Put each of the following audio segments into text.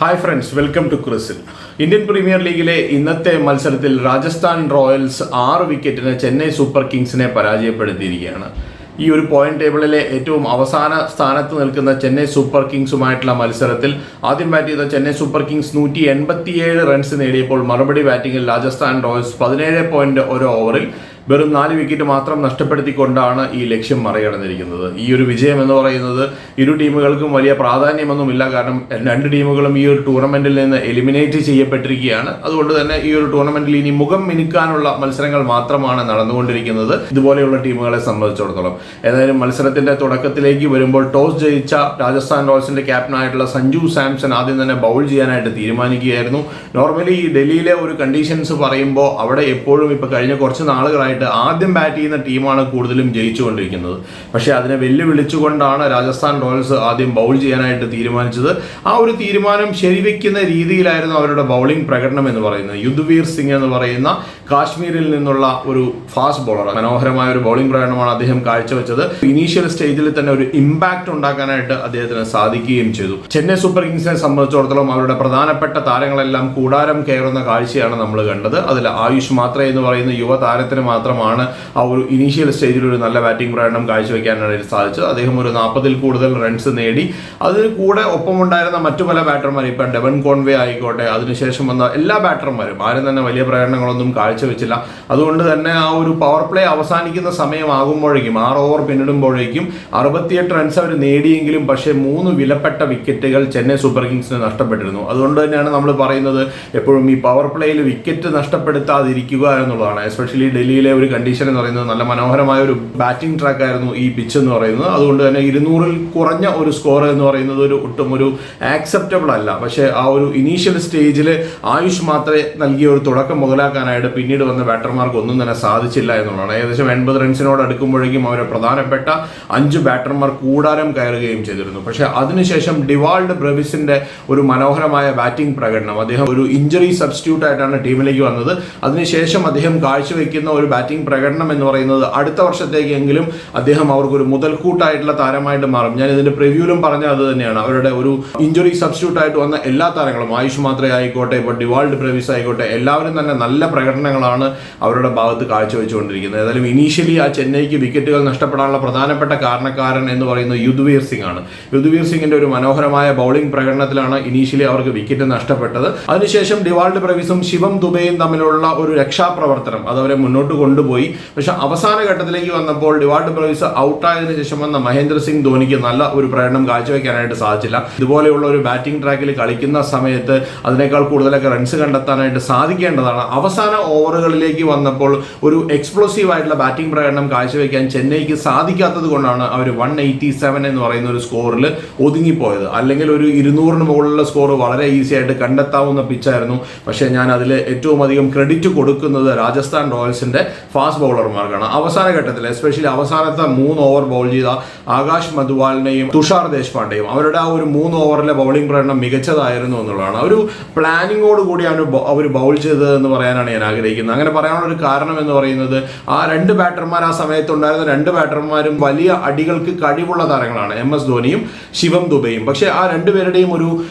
Hi friends, welcome to ക്രിസിൽ. Indian premier ലീഗിലെ ഇന്നത്തെ മത്സരത്തിൽ രാജസ്ഥാൻ റോയൽസ് 6 വിക്കറ്റിന് ചെന്നൈ സൂപ്പർ കിങ്സിനെ പരാജയപ്പെടുത്തിയിരിക്കുകയാണ്. ഈ ഒരു പോയിന്റ് ടേബിളിലെ ഏറ്റവും അവസാന സ്ഥാനത്ത് നിൽക്കുന്ന ചെന്നൈ സൂപ്പർ കിങ്സുമായിട്ടുള്ള മത്സരത്തിൽ ആദ്യം ബാറ്റ് ചെയ്ത ചെന്നൈ സൂപ്പർ കിങ്സ് 187 റൺസ് നേടിയപ്പോൾ മറുപടി ബാറ്റിംഗിൽ രാജസ്ഥാൻ റോയൽസ് 17.1 ഓവറിൽ വെറും 4 വിക്കറ്റ് മാത്രം നഷ്ടപ്പെടുത്തിക്കൊണ്ടാണ് ഈ ലക്ഷ്യം മറികടന്നിരിക്കുന്നത്. ഈ ഒരു വിജയം എന്ന് പറയുന്നത് ഇരു ടീമുകൾക്കും വലിയ പ്രാധാന്യമൊന്നുമില്ല. കാരണം രണ്ട് ടീമുകളും ഈ ഒരു ടൂർണമെന്റിൽ നിന്ന് എലിമിനേറ്റ് ചെയ്യപ്പെട്ടിരിക്കുകയാണ്. അതുകൊണ്ട് തന്നെ ഈ ഒരു ടൂർണമെന്റിൽ ഇനി മുഖം മിനുക്കാനുള്ള മത്സരങ്ങൾ മാത്രമാണ് നടന്നുകൊണ്ടിരിക്കുന്നത് ഇതുപോലെയുള്ള ടീമുകളെ സംബന്ധിച്ചിടത്തോളം. ഏതായാലും മത്സരത്തിന്റെ തുടക്കത്തിലേക്ക് വരുമ്പോൾ ടോസ് ജയിച്ച രാജസ്ഥാൻ റോയൽസിന്റെ ക്യാപ്റ്റനായിട്ടുള്ള സഞ്ജു സാംസൺ ആദ്യം തന്നെ ബൗൾ ചെയ്യാനായിട്ട് തീരുമാനിക്കുകയായിരുന്നു. നോർമലി ഈ ഡൽഹിയിലെ ഒരു കണ്ടീഷൻസ് പറയുമ്പോൾ അവിടെ എപ്പോഴും ഇപ്പോൾ കഴിഞ്ഞ കുറച്ച് നാളുകളായിട്ട് ആദ്യം ബാറ്റ് ചെയ്യുന്ന ടീമാണ് കൂടുതലും ജയിച്ചുകൊണ്ടിരിക്കുന്നത്. പക്ഷേ അതിനെ വെല്ലുവിളിച്ചുകൊണ്ടാണ് രാജസ്ഥാൻ റോയൽസ് ആദ്യം ബൗൾ ചെയ്യാനായിട്ട് തീരുമാനിച്ചത്. ആ ഒരു തീരുമാനം ശരിവെക്കുന്ന രീതിയിലായിരുന്നു അവരുടെ ബൗളിംഗ് പ്രകടനം എന്ന് പറയുന്നത്. യുദ്ധ്വീർ സിംഗ് എന്ന് പറയുന്ന കാശ്മീരിൽ നിന്നുള്ള ഒരു ഫാസ്റ്റ് ബോളർ, മനോഹരമായ ഒരു ബൗളിംഗ് പ്രകടനമാണ് അദ്ദേഹം കാഴ്ചവെച്ചത്. ഇനീഷ്യൽ സ്റ്റേജിൽ തന്നെ ഒരു ഇമ്പാക്ട് ഉണ്ടാക്കാനായിട്ട് അദ്ദേഹത്തിന് സാധിക്കുകയും ചെയ്തു. ചെന്നൈ സൂപ്പർ കിങ്സിനെ സംബന്ധിച്ചിടത്തോളം അവരുടെ പ്രധാനപ്പെട്ട താരങ്ങളെല്ലാം കൂടാരം കയറുന്ന കാഴ്ചയാണ് നമ്മൾ കണ്ടത്. അതിൽ ആയുഷ് മാത്രേ എന്ന് പറയുന്ന യുവതാരത്തിന് മാത്രമാണ് ആ ഒരു ഇനീഷ്യൽ സ്റ്റേജിൽ ഒരു നല്ല ബാറ്റിംഗ് പ്രകടനം കാഴ്ചവെക്കാനായിട്ട് സാധിച്ചത്. അദ്ദേഹം ഒരു 40-ൽ കൂടുതൽ റൺസ് നേടി. അതിന് കൂടെ ഒപ്പമുണ്ടായിരുന്ന മറ്റു പല ബാറ്റർമാർ, ഇപ്പം ഡെവൻ കോൺവേ ആയിക്കോട്ടെ, അതിനുശേഷം വന്ന എല്ലാ ബാറ്റർമാരും ആരും തന്നെ വലിയ പ്രകടനങ്ങളൊന്നും കാഴ്ചവെച്ചില്ല. അതുകൊണ്ട് തന്നെ ആ ഒരു പവർ പ്ലേ അവസാനിക്കുന്ന സമയമാകുമ്പോഴേക്കും 6 ഓവർ പിന്നിടുമ്പോഴേക്കും 68 റൺസ് അവർ നേടിയെങ്കിലും പക്ഷേ 3 വിലപ്പെട്ട വിക്കറ്റുകൾ ചെന്നൈ സൂപ്പർ കിങ്സിന് നഷ്ടപ്പെട്ടിരുന്നു. അതുകൊണ്ട് തന്നെയാണ് നമ്മൾ പറയുന്നത് എപ്പോഴും ഈ പവർ പ്ലേയിൽ വിക്കറ്റ് നഷ്ടപ്പെടുത്താതിരിക്കുക എന്നുള്ളതാണ്. എസ്പെഷ്യലി ഡൽഹിയിലെ ഒരു കണ്ടീഷൻ എന്ന് പറയുന്നത് നല്ല മനോഹരമായ ഒരു ബാറ്റിംഗ് ട്രാക്ക് ആയിരുന്നു ഈ പിച്ച് എന്ന് പറയുന്നത്. അതുകൊണ്ട് തന്നെ 200-ൽ കുറഞ്ഞ ഒരു സ്കോർ എന്ന് പറയുന്നത് ഒട്ടും ഒരു ആക്സെപ്റ്റബിൾ അല്ല. പക്ഷേ ആ ഒരു ഇനീഷ്യൽ സ്റ്റേജിൽ ആയുഷ് മാത്രമേ നൽകിയ ഒരു തുടക്കം മുതലാക്കാനായിട്ട് പിന്നീട് വന്ന ബാറ്റർമാർക്ക് ഒന്നും തന്നെ സാധിച്ചില്ല എന്നുള്ളതാണ്. ഏകദേശം 80 റൺസിനോട് അടുക്കുമ്പോഴേക്കും അവരെ പ്രധാനപ്പെട്ട 5 ബാറ്റർമാർ കൂടാരം കയറുകയും ചെയ്തിരുന്നു. പക്ഷേ അതിനുശേഷം ഡിവാൾഡ് ബ്രെവിസിന്റെ ഒരു മനോഹരമായ ബാറ്റിംഗ് പ്രകടനം, അദ്ദേഹം ഒരു ഇഞ്ചറി സബ്സ്റ്റിറ്റ്യൂട്ട് ആയിട്ടാണ് ടീമിലേക്ക് വന്നത്. അതിനുശേഷം അദ്ദേഹം കാഴ്ചവെക്കുന്ന ഒരു ബാറ്റിംഗ് പ്രകടനം എന്ന് പറയുന്നത് അടുത്ത വർഷത്തേക്കെങ്കിലും അദ്ദേഹം അവർക്കൊരു മുതൽക്കൂട്ടായിട്ടുള്ള താരമായിട്ട് മാറും. ഞാൻ ഇതിന്റെ പ്രിവ്യൂലും പറഞ്ഞ അത് തന്നെയാണ്. അവരുടെ ഒരു ഇഞ്ചുറി സബ്സ്റ്റിറ്റ്യൂട്ട് ആയിട്ട് വന്ന എല്ലാ താരങ്ങളും, ആയുഷ് മാത്രേ ആയിക്കോട്ടെ, ഇപ്പോൾ ഡിവാൾഡ് ബ്രെവിസ് ആയിക്കോട്ടെ, എല്ലാവരും തന്നെ നല്ല പ്രകടനങ്ങളാണ് അവരുടെ ഭാഗത്ത് കാഴ്ചവെച്ചുകൊണ്ടിരിക്കുന്നത്. ഏതായാലും ഇനീഷ്യലി ആ ചെന്നൈക്ക് വിക്കറ്റുകൾ നഷ്ടപ്പെടാനുള്ള പ്രധാനപ്പെട്ട കാരണക്കാരൻ എന്ന് പറയുന്നത് യുദ്ധ്വീർ സിംഗ് ആണ്. യുദ്ധ്വീർ സിംഗിന്റെ ഒരു മനോഹരമായ ബൗളിംഗ് പ്രകടനത്തിലാണ് ഇനീഷ്യലി അവർക്ക് വിക്കറ്റ് നഷ്ടപ്പെട്ടത്. അതിനുശേഷം ഡിവാൾഡ് ബ്രെവിസും ശിവം ദുബെയും തമ്മിലുള്ള ഒരു രക്ഷാപ്രവർത്തനം അത് അവരെ മുന്നോട്ട് കൊണ്ടുപോയി. പക്ഷെ അവസാന ഘട്ടത്തിലേക്ക് വന്നപ്പോൾ ഡിവാൾഡ് ബ്രെവിസ് ഔട്ടായതിനു ശേഷം വന്ന മഹേന്ദ്ര സിംഗ് ധോണിക്ക് നല്ല ഒരു പ്രകടനം കാഴ്ചവെക്കാനായിട്ട് സാധിച്ചില്ല. ഇതുപോലെയുള്ള ഒരു ബാറ്റിംഗ് ട്രാക്കിൽ കളിക്കുന്ന സമയത്ത് അതിനേക്കാൾ കൂടുതലൊക്കെ റൺസ് കണ്ടെത്താനായിട്ട് സാധിക്കേണ്ടതാണ്. അവസാന ഓവറുകളിലേക്ക് വന്നപ്പോൾ ഒരു എക്സ്പ്ലോസീവ് ആയിട്ടുള്ള ബാറ്റിംഗ് പ്രകടനം കാഴ്ചവെക്കാൻ ചെന്നൈക്ക് സാധിക്കാത്തത് കൊണ്ടാണ് അവർ 187 എന്ന് പറയുന്ന ഒരു സ്കോറിൽ ഒതുങ്ങിപ്പോയത്. അല്ലെങ്കിൽ ഒരു 200-ന് മുകളിലുള്ള സ്കോർ വളരെ ഈസി ആയിട്ട് കണ്ടെത്താവുന്ന പിച്ചായിരുന്നു. പക്ഷേ ഞാൻ അതിൽ ഏറ്റവും അധികം ക്രെഡിറ്റ് കൊടുക്കുന്നത് രാജസ്ഥാൻ റോയൽസിന്റെ ഫാസ്റ്റ് ബൗളർമാർക്കാണ്. അവസാന ഘട്ടത്തിൽ എസ്പെഷ്യലി അവസാനത്തെ 3 ഓവർ ബൗൾ ചെയ്ത ആകാശ് മധുവാലിനെയും തുഷാർ ദേശ്പാണ്ഡെയും അവരുടെ ആ ഒരു 3 ഓവറിലെ ബൗളിംഗ് പ്രകടനം മികച്ചതായിരുന്നു എന്നുള്ളതാണ്. ഒരു പ്ലാനിങ്ങോട് കൂടിയാണ് അവർ ബൗൾ ചെയ്തത് എന്ന് പറയാനാണ് ഞാൻ ആഗ്രഹിക്കുന്നത്. അങ്ങനെ പറയാനുള്ള ഒരു കാരണം എന്ന് പറയുന്നത് ആ 2 ബാറ്റർമാർ, ആ സമയത്തുണ്ടായിരുന്ന 2 ബാറ്റർമാരും വലിയ അടികൾക്ക് കഴിവുള്ള താരങ്ങളാണ്, MS ധോണിയും ശിവം ദുബെയും. പക്ഷേ ആ 2 പേരുടെയും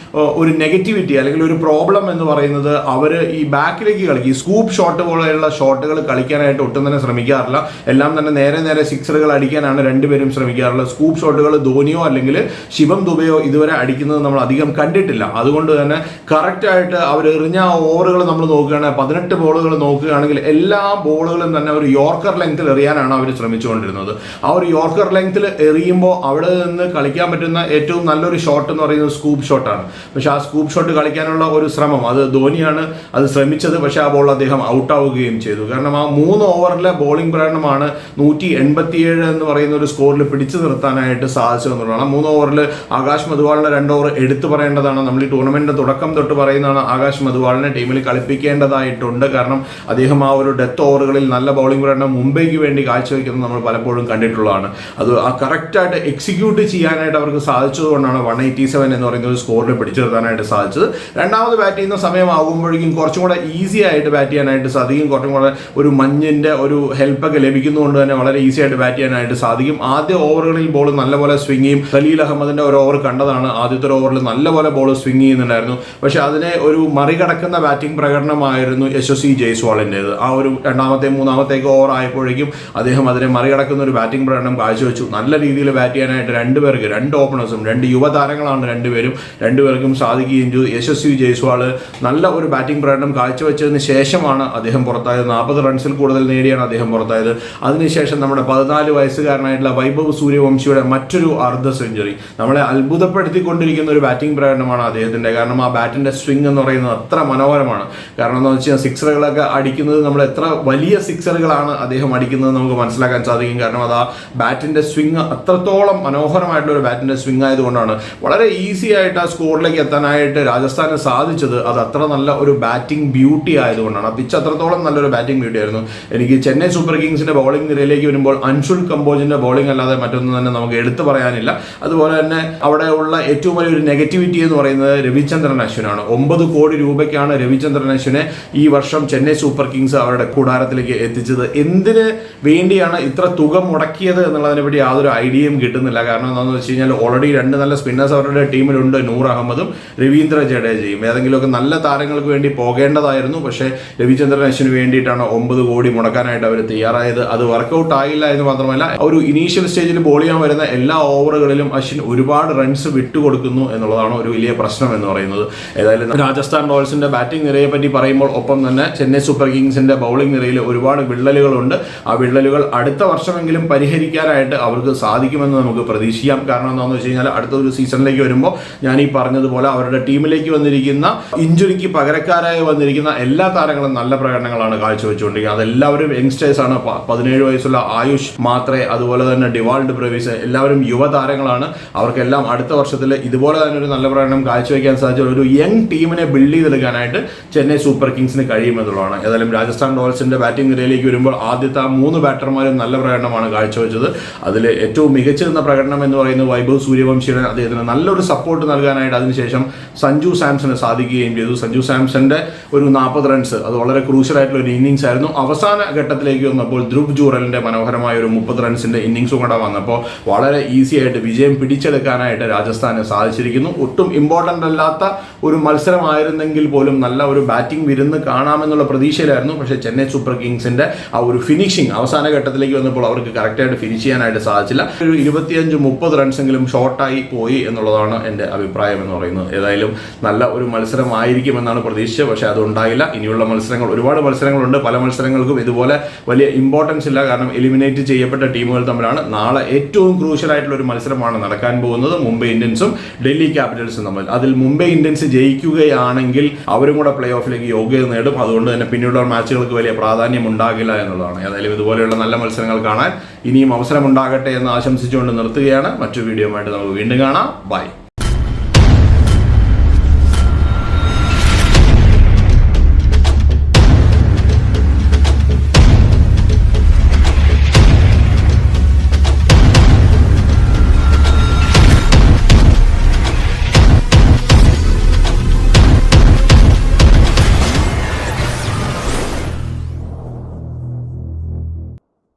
ഒരു നെഗറ്റിവിറ്റി അല്ലെങ്കിൽ ഒരു പ്രോബ്ലം എന്ന് പറയുന്നത് അവർ ഈ ബാക്കിലേക്ക് കളിക്കും, സ്കൂപ്പ് ഷോട്ട് പോലെയുള്ള ഷോട്ടുകൾ കളിക്കാനായിട്ട് ഒട്ടും തന്നെ ശ്രമിക്കാറില്ല. എല്ലാം തന്നെ നേരെ സിക്സറുകൾ അടിക്കാനാണ് 2 പേരും ശ്രമിക്കാറുള്ളത്. സ്കൂപ്പ് ഷോട്ടുകൾ ധോണിയോ അല്ലെങ്കിൽ ശിവം ദുബെയോ ഇതുവരെ അടിക്കുന്നത് നമ്മൾ അധികം കണ്ടിട്ടില്ല. അതുകൊണ്ട് തന്നെ കറക്റ്റായിട്ട് അവർ എറിഞ്ഞ ഓവറുകൾ നമ്മൾ നോക്കുകയാണെങ്കിൽ 18 ബോളുകൾ നോക്കുകയാണെങ്കിൽ എല്ലാ ബോളുകളും തന്നെ ഒരു യോർക്കർ ലെങ്ത്തിൽ എറിയാനാണ് അവർ ശ്രമിച്ചുകൊണ്ടിരുന്നത്. ആ ഒരു യോർക്കർ ലെങ്ത്തിൽ എറിയുമ്പോൾ അവിടെ നിന്ന് കളിക്കാൻ പറ്റുന്ന ഏറ്റവും നല്ലൊരു ഷോട്ട് എന്ന് പറയുന്നത് സ്കൂപ്പ് ഷോട്ടാണ്. പക്ഷെ ആ സ്കൂപ്പ് ഷോട്ട് കളിക്കാനുള്ള ഒരു ശ്രമം അത് ധോണിയാണ് അത് ശ്രമിച്ചത്. പക്ഷെ ആ ബോൾ അദ്ദേഹം ഔട്ടാവുകയും ചെയ്തു. കാരണം ആ 3 ഓവറിലെ ബോളിംഗ് പ്രകടനമാണ് 187 എന്ന് പറയുന്ന ഒരു സ്കോറിൽ പിടിച്ചു നിർത്താനായിട്ട് സാധിച്ചതെന്നുള്ളതാണ്. 3 ഓവറിൽ ആകാശ് മധുവാളിന്റെ 2 ഓവർ എടുത്തു പറയേണ്ടതാണ്. നമ്മൾ ഈ ടൂർണമെന്റിന്റെ തുടക്കം തൊട്ട് പറയുന്നതാണ് ആകാശ് മധുവാളിനെ ടീമിൽ കളിപ്പിക്കേണ്ടതായിട്ടുണ്ട്. കാരണം അദ്ദേഹം ആ ഒരു ഡെത്ത് ഓവറുകളിൽ നല്ല ബൗളിംഗ് പ്രകടനം മുംബൈക്ക് വേണ്ടി കാഴ്ചവെക്കുന്നത് നമ്മൾ പലപ്പോഴും കണ്ടിട്ടുള്ളതാണ്. അത് ആ കറക്റ്റായിട്ട് എക്സിക്യൂട്ട് ചെയ്യാനായിട്ട് അവർക്ക് സാധിച്ചതുകൊണ്ടാണ് 187 എന്ന് പറയുന്ന ഒരു സ്കോറിൽ പിടിച്ചു നിർത്താനായിട്ട് സാധിച്ചത്. രണ്ടാമത് ബാറ്റ് ചെയ്യുന്ന സമയമാകുമ്പോഴേക്കും കുറച്ചും കൂടെ ഈസി ആയിട്ട് ബാറ്റ് ചെയ്യാനായിട്ട് സാധിക്കും. കുറച്ചും കൂടെ ഒരു മഞ്ഞ് പിച്ചിൻ്റെ ഒരു ഹെൽപ്പൊക്കെ ലഭിക്കുന്നതുകൊണ്ട് തന്നെ വളരെ ഈസി ആയിട്ട് ബാറ്റ് ചെയ്യാനായിട്ട് സാധിക്കും. ആദ്യ ഓവറുകളിൽ ബോൾ നല്ലപോലെ സ്വിങ് ചെയ്യും. ഖലീൽ അഹമ്മദിന്റെ ഒരു ഓവർ കണ്ടതാണ്. ആദ്യത്തെ ഒരു ഓവറിൽ നല്ലപോലെ ബോൾ സ്വിങ് ചെയ്യുന്നുണ്ടായിരുന്നു. പക്ഷെ അതിനെ ഒരു മറികടക്കുന്ന ബാറ്റിംഗ് പ്രകടനമായിരുന്നു യശസ്വി ജയ്സ്വാളിൻ്റെത്. ആ ഒരു രണ്ടാമത്തെ മൂന്നാമത്തേക്ക് ഓവർ ആയപ്പോഴേക്കും അദ്ദേഹം അതിനെ മറികടക്കുന്ന ഒരു ബാറ്റിംഗ് പ്രകടനം കാഴ്ചവെച്ചു. നല്ല രീതിയിൽ ബാറ്റ് ചെയ്യാനായിട്ട് രണ്ട് ഓപ്പണേഴ്സും 2 യുവതാരങ്ങളാണ് രണ്ടുപേർക്കും സാധിക്കുകയും ചെയ്തു. യശസ്വി ജയ്സ്വാൾ നല്ല ഒരു ബാറ്റിംഗ് പ്രകടനം കാഴ്ചവെച്ചതിന് ശേഷമാണ് അദ്ദേഹം പുറത്തായത്. 40 റൺസിൽ കൂടുതൽ നേടിയാണ് അദ്ദേഹം പുറത്തായത്. അതിനുശേഷം നമ്മുടെ 14 വയസ്സുകാരനായിട്ടുള്ള വൈഭവ് സൂര്യവംശിയുടെ മറ്റൊരു അർദ്ധ സെഞ്ചുറി നമ്മളെ അത്ഭുതപ്പെടുത്തിക്കൊണ്ടിരിക്കുന്ന ഒരു ബാറ്റിംഗ് പ്രകടനമാണ് അദ്ദേഹത്തിൻ്റെ. കാരണം ആ ബാറ്റിൻ്റെ സ്വിംഗ് എന്ന് പറയുന്നത് അത്ര മനോഹരമാണ്. കാരണം എന്താണെന്ന് വെച്ച് കഴിഞ്ഞാൽ സിക്സറുകളൊക്കെ അടിക്കുന്നത് നമ്മൾ എത്ര വലിയ സിക്സറുകളാണ് അദ്ദേഹം അടിക്കുന്നത് നമുക്ക് മനസ്സിലാക്കാൻ സാധിക്കും. കാരണം അത് ആ ബാറ്റിൻ്റെ സ്വിംഗ് അത്രത്തോളം മനോഹരമായിട്ടുള്ള ഒരു ബാറ്റിൻ്റെ സ്വിംഗ് ആയതുകൊണ്ടാണ് വളരെ ഈസി ആയിട്ട് ആ സ്കോറിലേക്ക് എത്താനായിട്ട് രാജസ്ഥാന് സാധിച്ചത്. അത് അത്ര നല്ല ഒരു ബാറ്റിംഗ് ബ്യൂട്ടി ആയതുകൊണ്ടാണ്. ആ പിച്ച് അത്രത്തോളം നല്ലൊരു ബാറ്റിംഗ് ബ്യൂട്ടി ആയിരുന്നു. എനിക്ക് ചെന്നൈ സൂപ്പർ കിങ്സിന്റെ ബൗളിംഗ് നിരയിലേക്ക് വരുമ്പോൾ അൻഷുൽ കമ്പോജിന്റെ ബൗളിംഗ് അല്ലാതെ മറ്റൊന്നും തന്നെ നമുക്ക് എടുത്തു പറയാനില്ല. അതുപോലെ തന്നെ അവിടെ ഉള്ള ഏറ്റവും വലിയൊരു നെഗറ്റിവിറ്റി എന്ന് പറയുന്നത് രവിചന്ദ്രൻ അശ്വിനാണ്. 9 കോടി രൂപയ്ക്കാണ് രവിചന്ദ്രൻ അശ്വിനെ ഈ വർഷം ചെന്നൈ സൂപ്പർ കിങ്സ് അവരുടെ കൂടാരത്തിലേക്ക് എത്തിച്ചത്. എന്തിന് വേണ്ടിയാണ് ഇത്ര തുക മുടക്കിയത് എന്നുള്ളതിനെ പറ്റി യാതൊരു ഐഡിയയും കിട്ടുന്നില്ല. കാരണം എന്താണെന്ന് വെച്ച് കഴിഞ്ഞാൽ ഓൾറെഡി 2 നല്ല സ്പിന്നേഴ്സ് അവരുടെ ടീമിലുണ്ട്, നൂർ അഹമ്മദും രവീന്ദ്ര ജഡേജയും. ഏതെങ്കിലുമൊക്കെ നല്ല താരങ്ങൾക്ക് വേണ്ടി പോകേണ്ടതായിരുന്നു. പക്ഷേ രവിചന്ദ്രൻ അശ്വിന് വേണ്ടിയിട്ടാണ് 9 കോടി മുടക്കാനായിട്ട് അവർ തയ്യാറായത്. അത് വർക്കൗട്ട് ആയില്ല എന്ന് മാത്രമല്ല, ഒരു ഇനീഷ്യൽ സ്റ്റേജിൽ ബോൾ ചെയ്യാൻ വരുന്ന എല്ലാ ഓവറുകളിലും അശ്വിൻ ഒരുപാട് റൺസ് വിട്ടുകൊടുക്കുന്നു എന്നുള്ളതാണ് ഒരു വലിയ പ്രശ്നം എന്ന് പറയുന്നത്. ഏതായാലും രാജസ്ഥാൻ റോയൽസിന്റെ ബാറ്റിംഗ് നിരയെ പറ്റി പറയുമ്പോൾ ഒപ്പം തന്നെ ചെന്നൈ സൂപ്പർ കിങ്സിന്റെ ബൗളിംഗ് നിരയിൽ ഒരുപാട് വിള്ളലുകളുണ്ട്. ആ വിള്ളലുകൾ അടുത്ത വർഷമെങ്കിലും പരിഹരിക്കാനായിട്ട് അവർക്ക് സാധിക്കുമെന്ന് നമുക്ക് പ്രതീക്ഷിക്കാം. കാരണം എന്താണെന്ന് വെച്ച് കഴിഞ്ഞാൽ അടുത്ത ഒരു സീസണിലേക്ക് വരുമ്പോൾ ഞാൻ ഈ പറഞ്ഞതുപോലെ അവരുടെ ടീമിലേക്ക് വന്നിരിക്കുന്ന ഇഞ്ചുറിക്ക് പകരക്കാരായി വന്നിരിക്കുന്ന എല്ലാ താരങ്ങളും നല്ല പ്രകടനങ്ങളാണ് കാഴ്ചവെച്ചുകൊണ്ടിരിക്കുന്നത്. അതെല്ലാവരും യങ്സ്റ്റേഴ്സ് ആണ്. 17 വയസ്സുള്ള ആയുഷ് മാത്രേ, അതുപോലെ തന്നെ ഡിവാൾഡ് ബ്രവിസ്, എല്ലാവരും യുവതാരങ്ങളാണ്. അവർക്കെല്ലാം അടുത്ത വർഷത്തിൽ ഇതുപോലെ തന്നെ ഒരു നല്ല പ്രകടനം കാഴ്ചവെക്കാൻ സാധിച്ച ഒരു യങ് ടീമിനെ ബിൽഡ് ചെയ്തെടുക്കാനായിട്ട് ചെന്നൈ സൂപ്പർ കിങ്സിന് കഴിയുമെന്നുള്ളതാണ്. ഏതായാലും രാജസ്ഥാൻ റോയൽസിന്റെ ബാറ്റിംഗ് നിരയിലേക്ക് വരുമ്പോൾ ആദ്യത്തെ 3 ബാറ്റർമാരും നല്ല പ്രകടനമാണ് കാഴ്ചവെച്ചത്. അതിൽ ഏറ്റവും മികച്ചു നിന്ന പ്രകടനം എന്ന് പറയുന്നത് വൈഭവ് സൂര്യവംശിയുടെ അദ്ദേഹത്തിന് നല്ലൊരു സപ്പോർട്ട് നൽകാനായിട്ട് അതിനുശേഷം സഞ്ജു സാംസണ് സാധിക്കുകയും ചെയ്തു. സഞ്ജു സാംസന്റെ ഒരു 40 റൺസ് അത് വളരെ ക്രൂഷ്യൽ ആയിട്ടുള്ള ഒരു ഇന്നിങ്സ് ആയിരുന്നു. അവസാന ഘട്ടത്തിലേക്ക് വന്നപ്പോൾ ധ്രുവ് ജൂറലിന്റെ മനോഹരമായ ഒരു 30 റൺസിന്റെ ഇന്നിങ്സും കൂടെ വന്നപ്പോൾ വളരെ ഈസി ആയിട്ട് വിജയം പിടിച്ചെടുക്കാനായിട്ട് രാജസ്ഥാന് സാധിച്ചിരിക്കുന്നു. ഒട്ടും ഇമ്പോർട്ടൻ്റ് അല്ലാത്ത ഒരു മത്സരമായിരുന്നെങ്കിൽ പോലും നല്ല ഒരു ബാറ്റിംഗ് വിരുന്ന് കാണാമെന്നുള്ള പ്രതീക്ഷയിലായിരുന്നു. പക്ഷേ ചെന്നൈ സൂപ്പർ കിങ്സിന്റെ ആ ഒരു ഫിനിഷിംഗ് അവസാന ഘട്ടത്തിലേക്ക് വന്നപ്പോൾ അവർക്ക് കറക്റ്റായിട്ട് ഫിനിഷ് ചെയ്യാനായിട്ട് സാധിച്ചില്ല. ഒരു 25-30 റൺസെങ്കിലും ഷോർട്ടായി പോയി എന്നുള്ളതാണ് എൻ്റെ അഭിപ്രായം എന്ന് പറയുന്നത്. ഏതായാലും നല്ല ഒരു മത്സരമായിരിക്കുമെന്നാണ് പ്രതീക്ഷിച്ചത്. പക്ഷേ അതുണ്ടായില്ല. ഇനിയുള്ള മത്സരങ്ങൾ ഒരുപാട് മത്സരങ്ങളുണ്ട്. പല മത്സരങ്ങൾക്കും ഇതുപോലെ വലിയ ഇമ്പോർട്ടൻസ് ഇല്ല. കാരണം എലിമിനേറ്റ് ചെയ്യപ്പെട്ട ടീമുകൾ തമ്മിലാണ്. നാളെ ഏറ്റവും ക്രൂഷ്യൽ ആയിട്ടുള്ള ഒരു മത്സരമാണ് നടക്കാൻ പോകുന്നത്. മുംബൈ ഇന്ത്യൻസും ഡൽഹി ക്യാപിറ്റൽസും തമ്മിൽ. അതിൽ മുംബൈ ഇന്ത്യൻസ് ജയിക്കുകയാണെങ്കിൽ അവരും കൂടെ പ്ലേ ഓഫിലേക്ക് യോഗ്യത നേടും. അതുകൊണ്ട് തന്നെ പിന്നീടുള്ള മാച്ചുകൾക്ക് വലിയ പ്രാധാന്യം ഉണ്ടാകില്ല എന്നുള്ളതാണ്. ഏതായാലും ഇതുപോലെയുള്ള നല്ല മത്സരങ്ങൾ കാണാൻ ഇനിയും അവസരമുണ്ടാകട്ടെ എന്ന് ആശംസിച്ചുകൊണ്ട് നിർത്തുകയാണ്. മറ്റൊരു വീഡിയോയുമായിട്ട് നമുക്ക് വീണ്ടും കാണാം. ബൈ.